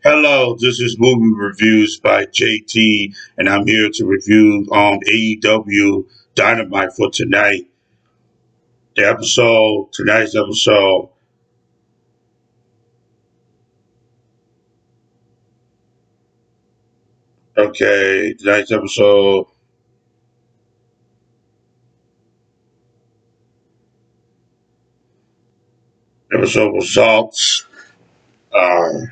Hello, this is Movie Reviews by JT, and I'm here to review AEW Dynamite for tonight. Tonight's episode. Okay, tonight's episode results are uh,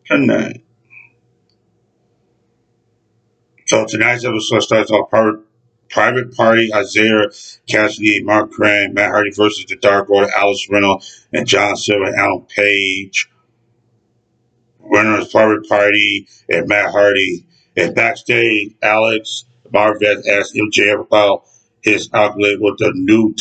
tonight. So tonight's episode starts off Private Party, Isaiah Cassidy, Mark Grant, Matt Hardy versus the Dark Order, Alice Reynolds, and John Silver, and Alan Page. Winner is Private Party and Matt Hardy. And backstage, Alex Marvez asked MJF about his outlet with the New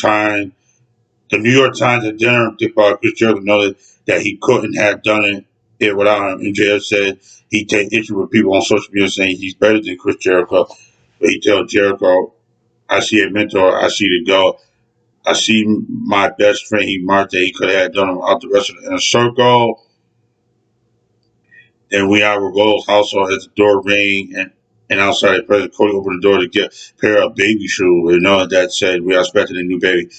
York Times at dinner. Chris Jericho noted that he couldn't have done it without him. MJF said he take issue with people on social media saying he's better than Chris Jericho. But he told Jericho, I see a mentor, I see the go. I see my best friend, he marked that he could have done it out the rest of the inner circle. And we have Revolt household as the door ring and outside the president Cody opened the door to get a pair of baby shoes. And knowing that said we are expecting a new baby.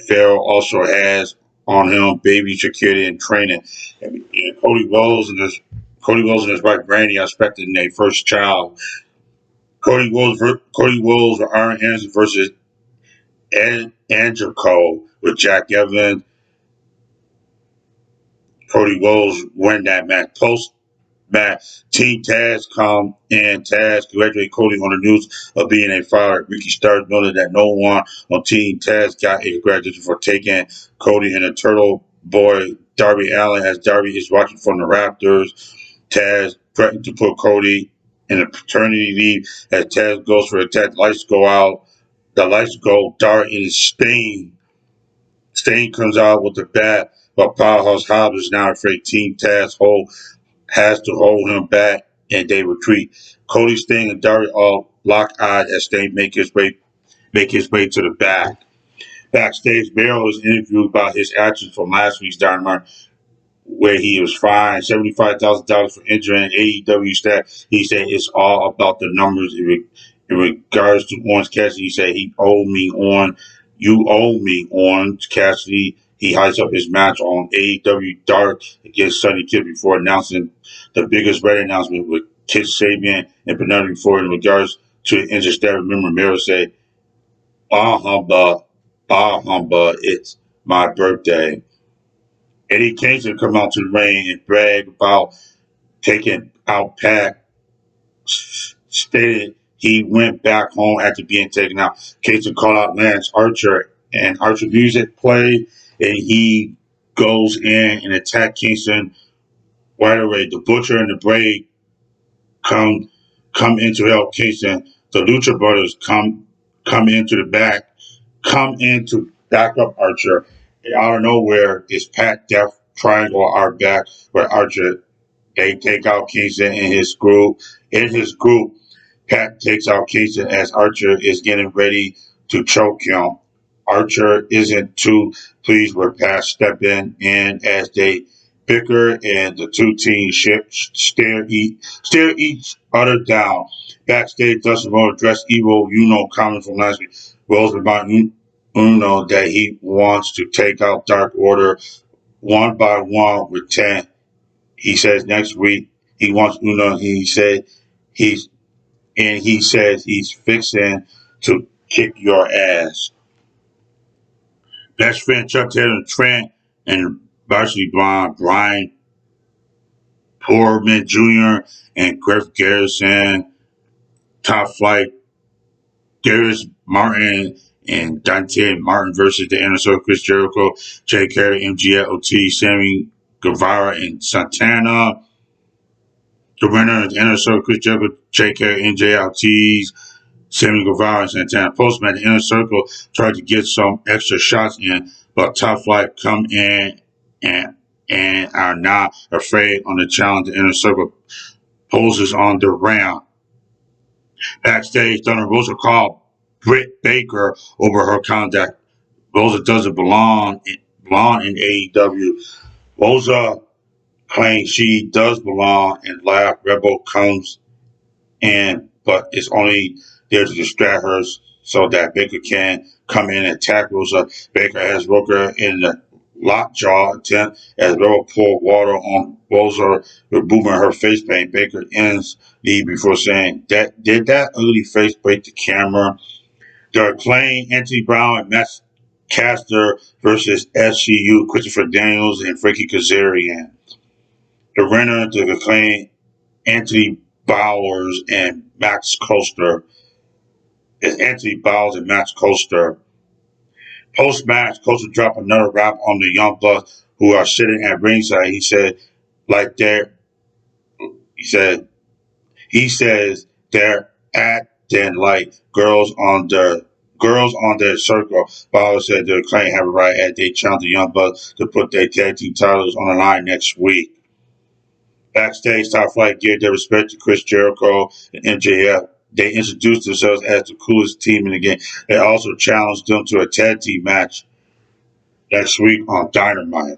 Pharaoh also has on him baby security and training. And Cody Rhodes and his wife Brandy are expecting their first child. Cody Rhodes with Arn Anderson versus Angelico with Jack Evans. Cody Rhodes win that match. Post back. Team Taz come and Taz congratulate Cody on the news of being a father. Ricky Starks noted that no one on Team Taz got a congratulation for taking Cody and the Turtle Boy Darby Allin as Darby is watching from the Raptors. Taz threatened to put Cody in a paternity leave as Taz goes for the attack. Lights go out. The lights go dark and Sting. Sting comes out with the bat, but Powerhouse Hobbs is now afraid Team Taz has to hold him back and they retreat. Cody, Sting, and Darby all lock eyes as Sting make his way to the back. Backstage, Barrow is interviewed about his actions from last week's Dynamite, where he was fined $75,000 for injuring AEW staff. He said it's all about the numbers in regards to Orange Cassidy. He said you owe me Orange Cassidy. He hypes up his match on AEW Dark against Sonny Kid before announcing the biggest red announcement with Kid Sabian and Penelope Ford in regards to the injured staff. Remember, Miro said, humbug, it's my birthday. Eddie Kingston come out to the ring and brag about taking out Pac, stated he went back home after being taken out. Kingston called out Lance Archer, and Archer music played, and he goes in and attack Kingston right away. The Butcher and the Braid come into help Kingston. The Lucha Brothers come into the back, come in to back up Archer. And out of nowhere is Pat Death Triangle are back with Archer. They take out Kingston and his group. In his group, Pat takes out Kingston as Archer is getting ready to choke him. Archer isn't too pleased with Pat stepping in as they bicker and the two teams stare each other down. Backstage, Dustin Rhodes dressed evil. Comment from last week. Rose about Uno that he wants to take out Dark Order one by one with 10. He says next week he wants Uno. He's he says he's fixing to kick your ass. Best friend Chuck Taylor Trent and Varsity Blonde Brian Poorman Jr. and Griff Garrison, Top Flight, Darius Martin and Dante Martin versus the Inner Circle, Chris Jericho, Jay Carey, MGLT, Sammy Guevara, and Santana. The winner of the Inner Circle, Chris Jericho, Jay Carey, NJLTs, Sammy Guevara, and Santana. Postman, the Inner Circle tried to get some extra shots in, but Top Flight come in and are not afraid on the challenge. The Inner Circle poses on the ramp. Backstage, Thunder Rosa called Britt Baker over her conduct. Rosa doesn't belong in AEW. Rosa claims she does belong, and Lab Rebel comes in, but it's only there to distract her so that Baker can come in and attack Rosa. Baker has Roker in the lockjaw attempt as Rebel pour water on Rosa, removing her face paint. Baker ends the before saying, "That did that ugly face break the camera?" They're playing Anthony Brown and Matt Caster versus SCU, Christopher Daniels and Frankie Kazarian. The winner to acclaim Anthony Bowers and Max Coaster is Anthony Bowers and Max Coaster. Post match, Coaster dropped another rap on the Young Bucks who are sitting at ringside. Like they're, he said, he says they're acting like girls on their circle. Bowers said the claim have a right as they challenge the Young Bucks to put their tag team titles on the line next week. Backstage, Top Flight gave their respect to Chris Jericho and MJF. They introduced themselves as the coolest team in the game. They also challenged them to a tag team match next week on Dynamite.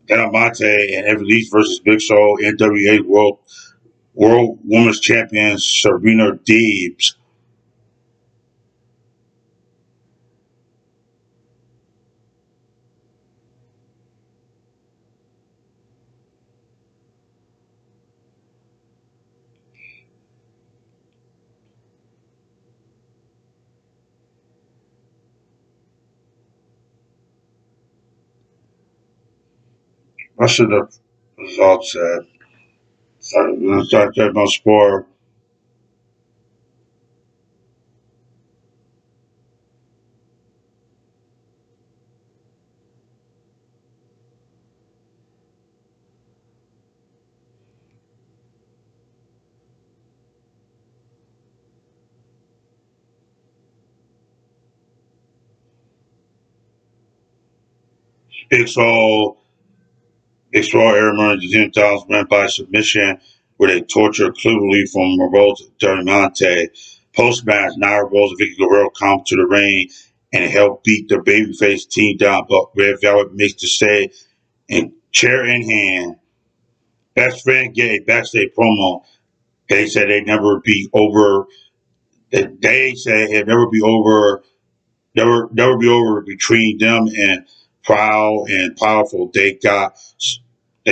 Dynamite and Evilise versus Big Show, NWA World Women's Champion Serena Deebs. What should the results said? Start no sport. Big Show Explore Airman Jim Downs went by submission with a torture clearly from Rose Diamante. Post match, Naira Rose and Vicky Guerrero come to the ring and help beat the babyface team down, but Red Velvet makes the save and chair in hand. Best friend get a backstage promo. They said they never be over. They say it never be over. Never be over between them and Proud and Powerful. They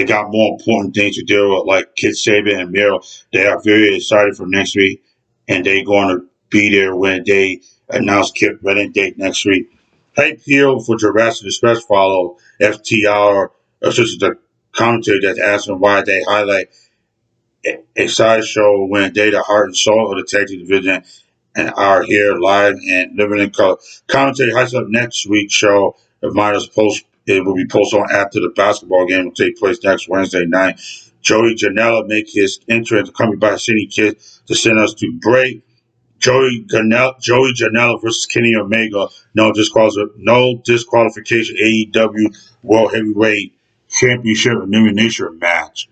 got more important things to deal with, like Kid Saban and Miro. They are very excited for next week, and they're going to be there when they announce Kip wedding date next week. Hype heel for Jurassic Express follow FTR, which is the commentary that's asking why they highlight a sideshow when they the heart and soul of the tag team division and are here live and living in color. Commentary hypes up next week's show. It will be posted on after the basketball game will take place next Wednesday night. Joey Janela make his entrance coming by City Kid to send us to break. Joey Janela versus Kenny Omega. No disqualification. AEW World Heavyweight Championship Eliminator match.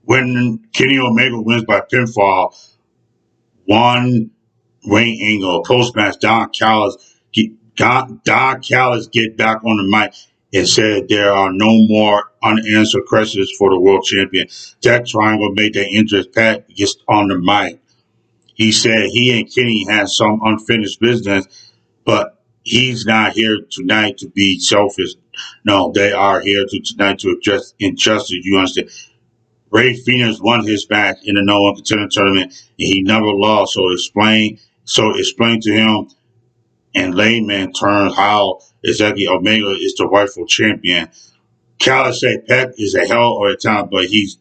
When Kenny Omega wins by pinfall, one ring angle. Post match, Don Callis get back on the mic and said there are no more unanswered questions for the world champion. That Triangle made their interest. Pat gets on the mic. He said he and Kenny had some unfinished business, but he's not here tonight to be selfish. No, they are here tonight to address injustice. You understand? Ray Phoenix won his match in the No One Contender tournament, and he never lost. So explain to him in layman terms how exactly Omega is the rightful champion. Callis said Peck is a hell of a talent, but he's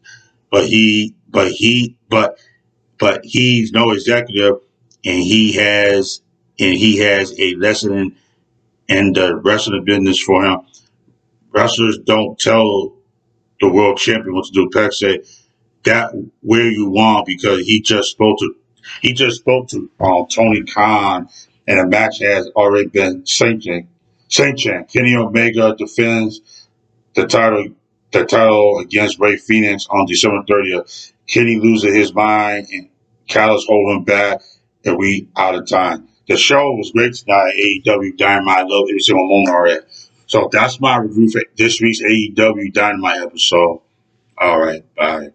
no executive, and he has a lesson in the wrestling business for him. Wrestlers don't tell the world champion what to do. Peck said that where you want because he just spoke to Tony Khan, and the match has already been sanctioned. Kenny Omega defends the title the title against Ray Phoenix on December 30th. Kenny losing his mind and Callis holding him back, and we out of time. The show was great tonight. AEW Dynamite. I love every single moment of it. So that's my review for this week's AEW Dynamite episode. All right, bye.